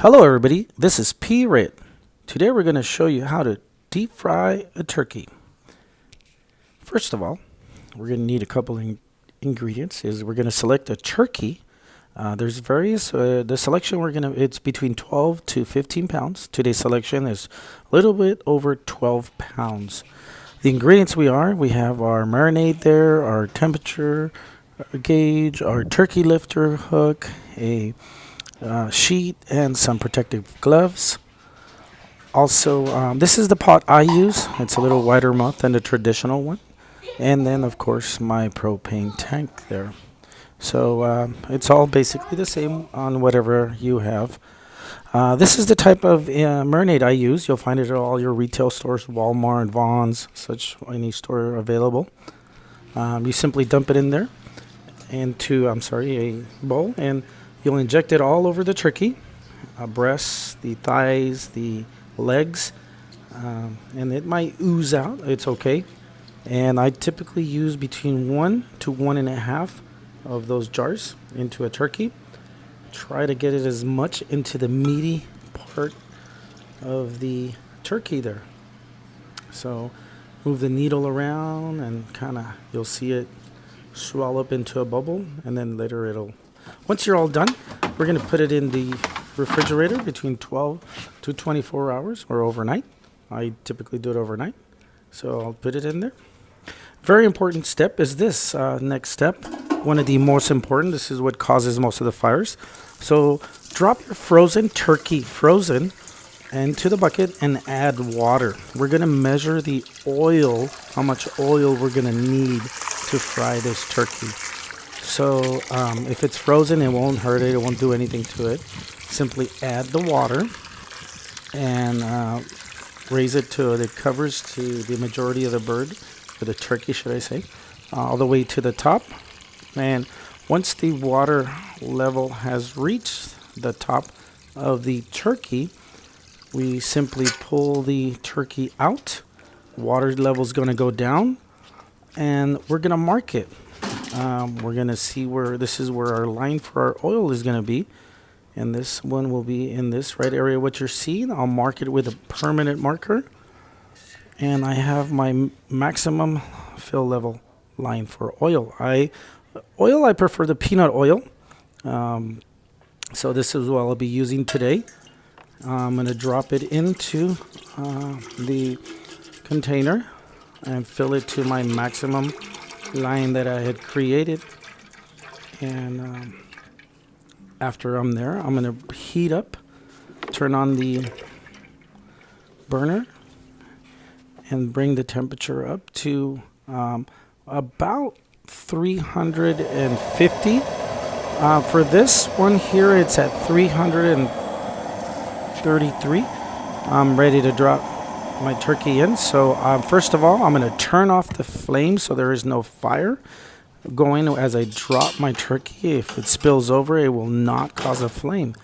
Hello everybody, this is P. Red. Today we're going to show you how to deep fry a turkey. First of all, we're going to need a couple ingredients. We're going to select a turkey. There's various, the selection it's between 12 to 15 pounds. Today's selection is a little bit over 12 pounds. The ingredients we have our marinade there, our temperature gauge, our turkey lifter hook, a sheet, and some protective gloves. Also, this is the pot I use. It's a little wider mouth than the traditional one. And then, of course, my propane tank there. So it's all basically the same on whatever you have. This is the type of marinade I use. You'll find it at all your retail stores, Walmart, Vons, any store available. You simply dump it in there into, a bowl, and you'll inject it all over the turkey, breasts, the thighs, the legs, and it might ooze out. It's okay. And I typically use between 1 to 1.5 of those jars into a turkey. Try to get it as much into the meaty part of the turkey there. So move the needle around and you'll see it swell up into a bubble, and then later once you're all done, we're going to put it in the refrigerator between 12 to 24 hours or overnight. I typically do it overnight, so I'll put it in there. Very important step is this next step. One of the most important. This is what causes most of the fires. So drop your frozen turkey, into the bucket and add water. We're going to measure the oil, how much oil we're going to need to fry this turkey. So if it's frozen, it won't hurt it. It won't do anything to it. Simply add the water and raise it to it covers to the majority of the bird, or the turkey, should I say, all the way to the top. And once the water level has reached the top of the turkey, we simply pull the turkey out. Water level is going to go down, and we're going to mark it. We're going to see where our line for our oil is going to be. And this one will be in this right area, what you're seeing. I'll mark it with a permanent marker. And I have my maximum fill level line for oil. I prefer the peanut oil. So this is what I'll be using today. I'm going to drop it into the container and fill it to my maximum line that I had created. And after I'm there, I'm going to heat up, turn on the burner, and bring the temperature up to about 350. For this one here, it's at 333. I'm ready to drop my turkey in. So first of all, I'm going to turn off the flame so there is no fire going as I drop my turkey. If it spills over, it will not cause a flame.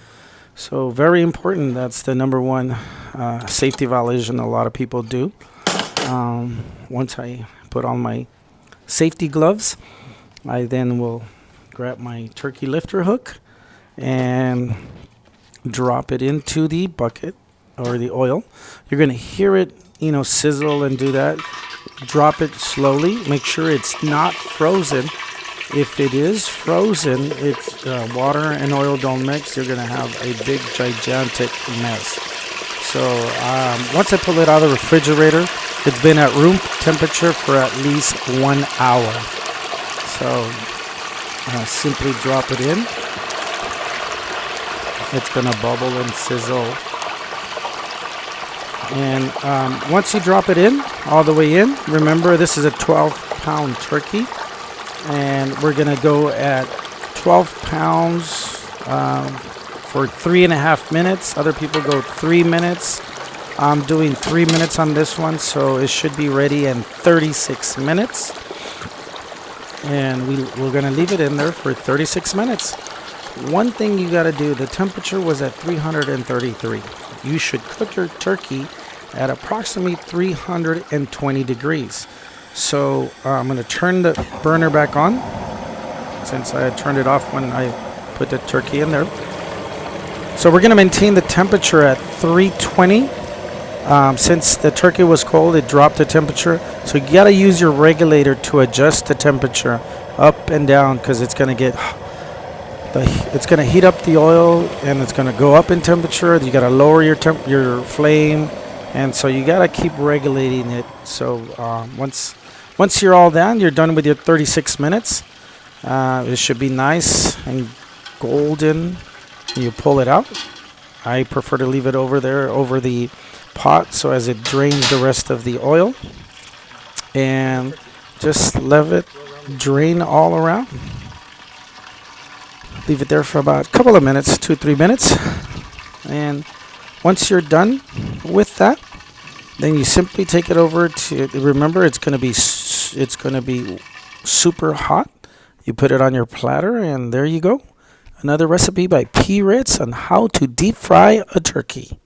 So very important. That's the number one safety violation a lot of people do. Once I put on my safety gloves, I then will grab my turkey lifter hook and drop it into the bucket or the oil. You're going to hear it, sizzle and do that. Drop it slowly. Make sure it's not frozen. If it is frozen, it's water and oil don't mix. You're going to have a big, gigantic mess. So once I pull it out of the refrigerator, it's been at room temperature for at least 1 hour. So simply drop it in. It's going to bubble and sizzle. And once you drop it in, all the way in, remember this is a 12-pound turkey. And we're going to go at 12 pounds for 3.5 minutes. Other people go 3 minutes. I'm doing 3 minutes on this one, so it should be ready in 36 minutes. And we're going to leave it in there for 36 minutes. One thing you got to do, the temperature was at 333. You should cook your turkey at approximately 320 degrees. So I'm going to turn the burner back on, since I had turned it off when I put the turkey in there. So we're going to maintain the temperature at 320. Since the turkey was cold, it dropped the temperature. So you got to use your regulator to adjust the temperature up and down, because it's going to heat up the oil, and it's going to go up in temperature. You got to lower your flame, and so you got to keep regulating it. So once you're all done, you're done with your 36 minutes. It should be nice and golden. You pull it out. I prefer to leave it over there over the pot, so as it drains the rest of the oil, and just let it drain all around. Leave it there for about a couple of minutes, 2-3 minutes, and once you're done with that, then you simply take it over to, remember, it's going to be super hot. You put it on your platter, and there you go. Another recipe by P. Ritz on how to deep fry a turkey.